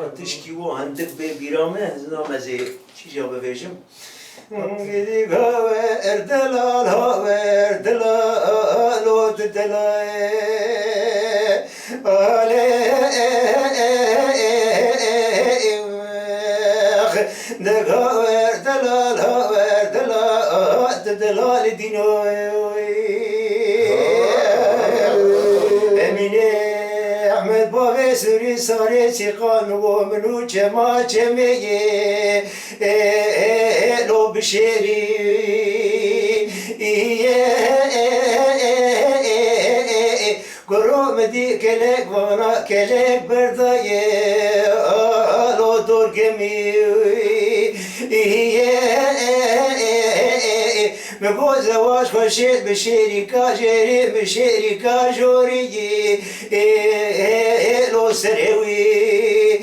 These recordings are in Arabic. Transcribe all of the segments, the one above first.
تشکی و هندک به بیرامه زنام از چی جا بفیشم گیدی گاوه اردلال هاوه اردلال و دلای آله دگاوه اردلال هاوه اردلال دلال دینوی احمد بابی سوری ساری چیقان و منو چما چمیه لو بشیری گروم دی کلک وانا کلک بردایه لو درگمی مگو زواج خوشید بشیری کا جری بشیری کا جوری لو سروی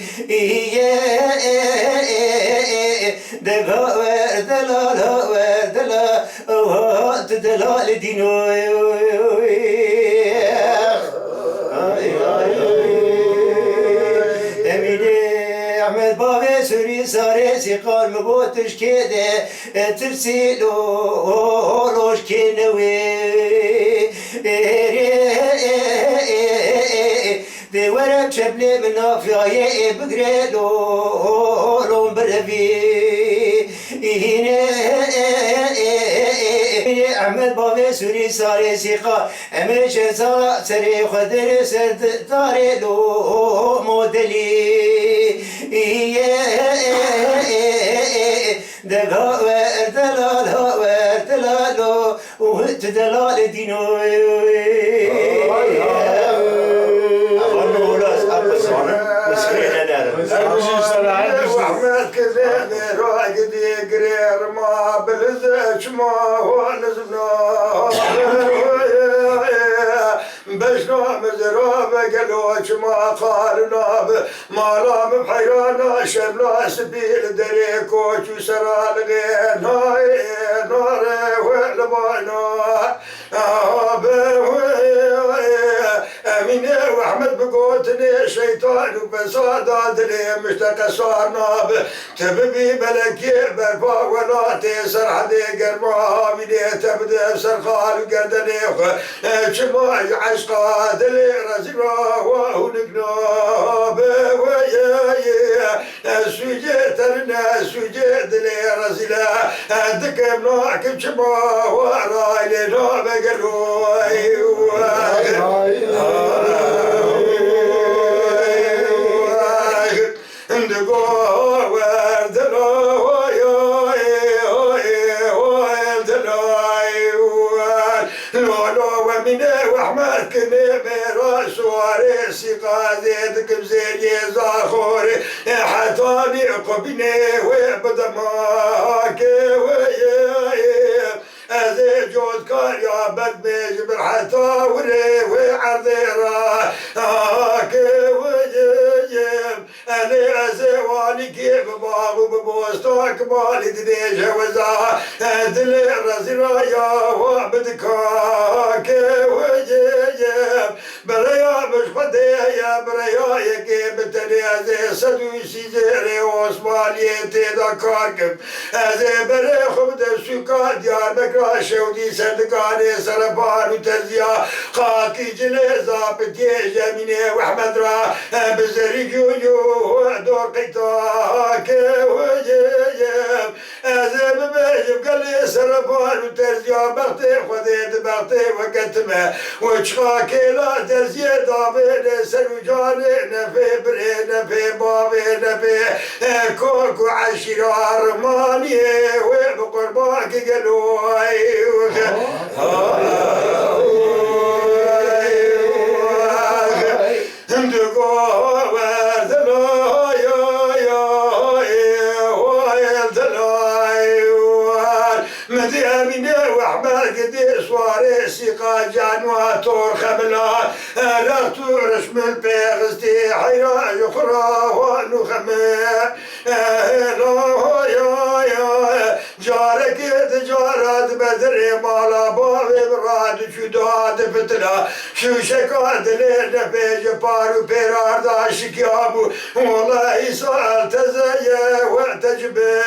دگا وردلال وردلال دلال دینوی احمد بابی سوری ساری سیقان مگوتش که ده ترسیلو لوش که نوی ده ورم شبلی منافیای بگرلو لون بروی احمد بابی سوری ساری سیقان امیش سری خدر سرد داری لو مدلی دگا وردلال وردلال وهت دلال دینوی وحمد كذاني راقدي قرير ما بلزش ما هو نزنا بشنا مزرابة قلوش ما قالنا ما لام بحيرانا شبنا سبيل دريكوش وسرال غير نار والبانا أمينة وأحمد بقوتني شيطان وبسادات لي مشتاق صارنا تببي بلكي برفا ولا تيسر حدي قرما مني تبدأ سرخال وقردني شما عشقات لي رزقنا وهنقنا سجيت لنا سجيت لي رزلا دكمنا كشما وراي لنا بقلوي وأحمد كني ميراس وارثي قاعدتك بزيني زاخوري حتاني قبني وبدماك أزي جوز كان يا بد بيج بالحتا وري وعذيرا وجيم أنا أزواني كيف بابو ببوستوك بالي دنيا جوزا دلي رزيرا يا وبدكاك وجيم بريا مش خديا بريا يكيب تنيا سدوسي زيري واسمالي تيدا كاكب أزي بري خبد السكات يا نكراشة ودي سندقاني سربان وتزيا خاكي جليزا بدي جميني وأحمد را بزري جوجو دور قيتاك وجيم أزي ببيجب قلي سربان وتزيا بغتي خذيت بغتي وقتمه وشخاكي لا تزيا دابين سنوجاني نفي بري نفي بابي نفي كوكو عشيرة رماني وبقرباك قلوي سيقا جانوا تور خملا لا تورش من بيغستي حيرا يخرى ونخمي جارك تجارات بدري مالا بابي براد شداد فتلا شو شكاد لنا بيج بارو بيراردا شكيابو والله سؤال تزيا وتجبه